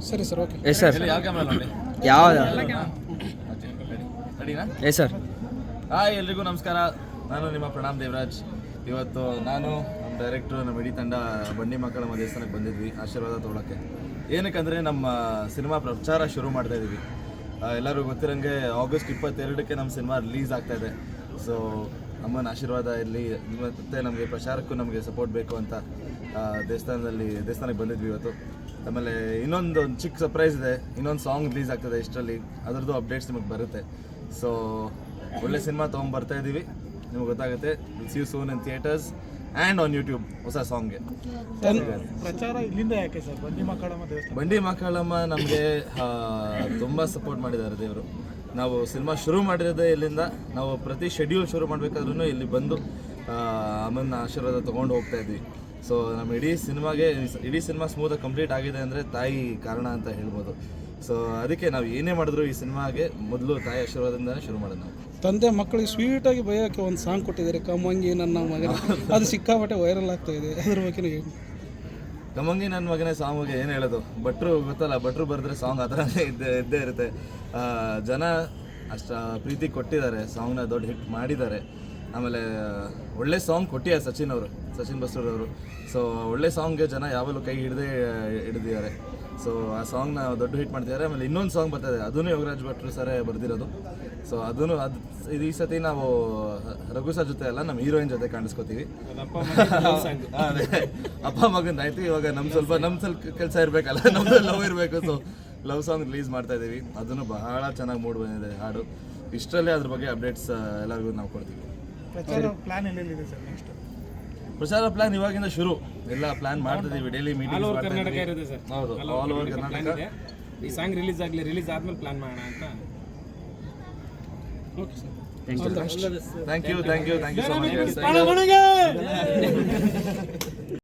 ಸರಿ sir, okay. Yes sir. ಯಾವ camera ನೋಡಿ ಯಾವ್ದು? ರೆಡಿನಾ? Yes sir. ಹಾಯ್, ಎಲ್ರಿಗೂ ನಮಸ್ಕಾರ. ನಾನು ನಿಮ್ಮ ಪ್ರಣಾಮ್ ದೇವರಾಜ್. ಇವತ್ತು ನಾನು ನಮ್ಮ ಡೈರೆಕ್ಟ್ರು, ನಮ್ಮ ಇಡೀ ತಂಡ ಬಂಡಿ ಮಕ್ಕಳ ದೇವಸ್ಥಾನಕ್ಕೆ ಬಂದಿದ್ವಿ ಆಶೀರ್ವಾದ ತೊಗೊಳಕ್ಕೆ. ಏನಕ್ಕಂದರೆ ನಮ್ಮ ಸಿನಿಮಾ ಪ್ರಚಾರ ಶುರು ಮಾಡ್ತಾ ಇದ್ದೀವಿ. ಎಲ್ಲರೂ ಗೊತ್ತಿರೋಂಗೆ ಆಗಸ್ಟ್ 22ಕ್ಕೆ ನಮ್ಮ ಸಿನಿಮಾ ರಿಲೀಸ್ ಆಗ್ತಾಯಿದೆ. ಸೊ ಅಮ್ಮನ ಆಶೀರ್ವಾದ ಇರಲಿ, ಮತ್ತು ನಮಗೆ ಪ್ರಚಾರಕ್ಕೂ ನಮಗೆ ಸಪೋರ್ಟ್ ಬೇಕು ಅಂತ ದೇವಸ್ಥಾನಕ್ಕೆ ಬಂದಿದ್ವಿ ಇವತ್ತು. ಆಮೇಲೆ ಇನ್ನೊಂದು ಚಿಕ್ಕ ಸರ್ಪ್ರೈಸ್ ಇದೆ, ಇನ್ನೊಂದು ಸಾಂಗ್ ರಿಲೀಸ್ ಆಗ್ತದೆ ಇಷ್ಟರಲ್ಲಿ, ಅದರದ್ದು ಅಪ್ಡೇಟ್ಸ್ ನಿಮಗೆ ಬರುತ್ತೆ. ಸೊ ಒಳ್ಳೆ ಸಿನಿಮಾ ತೊಗೊಂಬರ್ತಾ ಇದ್ದೀವಿ, ನಿಮ್ಗೆ ಗೊತ್ತಾಗುತ್ತೆ. See you soon in theatres and on YouTube ಹೊಸ ಸಾಂಗ್ಗೆ. ಪ್ರಚಾರ ಇಲ್ಲಿಂದ ಯಾಕೆ ಸರ್? ಬಂಡಿ ಮಕ್ಕಳಮ್ಮ ನಮಗೆ ತುಂಬ ಸಪೋರ್ಟ್ ಮಾಡಿದ್ದಾರೆ ದೇವರು. ನಾವು ಸಿನಿಮಾ ಶುರು ಮಾಡಿರೋದೇ ಇಲ್ಲಿಂದ. ನಾವು ಪ್ರತಿ ಶೆಡ್ಯೂಲ್ ಶುರು ಮಾಡಬೇಕಾದ್ರೂ ಇಲ್ಲಿ ಬಂದು ಅಮ್ಮನ ಆಶೀರ್ವಾದ ತೊಗೊಂಡು ಹೋಗ್ತಾ ಇದ್ವಿ. ಸೊ ನಮ್ಮ ಇಡೀ ಸಿನಿಮಾ ಸ್ಮೂತಾಗಿ ಕಂಪ್ಲೀಟ್ ಆಗಿದೆ ಅಂದರೆ ತಾಯಿ ಕಾರಣ ಅಂತ ಹೇಳ್ಬೋದು. ಸೊ ಅದಕ್ಕೆ ನಾವು ಏನೇ ಮಾಡಿದ್ರು ಈ ಸಿನಿಮಾಗೆ ಮೊದಲು ತಾಯಿ ಆಶೀರ್ವಾದದಿಂದನೇ ಶುರು ಮಾಡೋದು. ನಾವು ತಂದೆ ಮಕ್ಕಳಿಗೆ ಸ್ವೀಟಾಗಿ ಬಯೋಕ್ಕೆ ಒಂದು ಸಾಂಗ್ ಕೊಟ್ಟಿದ್ದಾರೆ, ಕಮ್ಮಂಗಿ ನನ್ನ ಮಗನ. ಅದು ಸಿಕ್ಕಾಪಟ್ಟೆ ವೈರಲ್ ಆಗ್ತಾ ಇದೆ, ಅದ್ರ ಬಗ್ಗೆ ಹೇಳಿ. ಕಮ್ಮಂಗಿ ನನ್ನ ಮಗನೇ ಸಾಂಗ್ಗೆ ಏನು ಹೇಳೋದು, ಭಟ್ರು ಗೊತ್ತಲ್ಲ, ಭಟ್ರು ಬರೆದ್ರೆ ಸಾಂಗ್ ಆ ಥರನೇ ಇದ್ದೇ ಇರುತ್ತೆ. ಜನ ಅಷ್ಟು ಪ್ರೀತಿ ಕೊಟ್ಟಿದ್ದಾರೆ, ಸಾಂಗ್ನ ದೊಡ್ಡ ಹಿಟ್ ಮಾಡಿದ್ದಾರೆ. ಆಮೇಲೆ ಒಳ್ಳೆ ಸಾಂಗ್ ಕೊಟ್ಟಿದ್ದಾರೆ ಸಚಿನ್ ಬಸೂರವರು. ಸೊ ಒಳ್ಳೆ ಸಾಂಗ್ಗೆ ಜನ ಯಾವಾಗಲೂ ಕೈ ಹಿಡಿದಿದ್ದಾರೆ. ಸೊ ಆ ಸಾಂಗ್ನ ದೊಡ್ಡ ಹಿಟ್ ಮಾಡ್ತಿದ್ದಾರೆ. ಆಮೇಲೆ ಇನ್ನೊಂದು ಸಾಂಗ್ ಬರ್ತಾಯಿದೆ, ಅದೂ ಯೋಗರಾಜ್ ಭಟ್ರು ಸರೇ ಬರೆದಿರೋದು. ಸೊ ಅದು ಈ ಸತಿ ನಾವು ರಘು ಸರ್ ಜೊತೆ ಅಲ್ಲ, ನಮ್ಮ ಹೀರೋಯಿನ್ ಜೊತೆ ಕಾಣಿಸ್ಕೋತೀವಿ. ಅದೇ ಅಪ್ಪ ಮಗಂದು ಆಯ್ತು. ಇವಾಗ ನಮ್ಮ ಸ್ವಲ್ಪ ಕೆಲಸ ಇರಬೇಕಲ್ಲ, ನಮ್ಮದು ಲವ್ ಇರಬೇಕು. ಸೊ ಲವ್ ಸಾಂಗ್ ರಿಲೀಸ್ ಮಾಡ್ತಾ ಇದ್ದೀವಿ, ಅದನ್ನು ಬಹಳ ಚೆನ್ನಾಗಿ ಮೂಡ್ ಬಂದಿದೆ ಹಾಡು. ಇಷ್ಟರಲ್ಲೇ ಅದ್ರ ಬಗ್ಗೆ ಅಪ್ಡೇಟ್ಸ್ ಎಲ್ಲರಿಗೂ ನಾವು ಕೊಡ್ತೀವಿ. ಪ್ರಚಾರ ಪ್ಲಾನ್ ಎಲ್ಲಿದೆ ಸರ್ ನೆಕ್ಸ್ಟ್? ಪ್ರಚಾರ ಪ್ಲಾನ್ ಇವಾಗಿಂದ ಶುರು, ಎಲ್ಲ ಪ್ಲಾನ್ ಮಾಡ್ತಿದ್ದೀವಿ. Daily meeting all over Karnataka ಇರುತ್ತೆ ಸರ್. ಹೌದು, ಆಲ್ ಓವರ್ ಕರ್ನಾಟಕ. ಈ ಸಾಂಗ್ ರಿಲೀಸ್ ಆದ್ಮೇಲೆ ಪ್ಲಾನ್ ಮಾಡೋಣ ಅಂತ. Okay sir, thank you so much.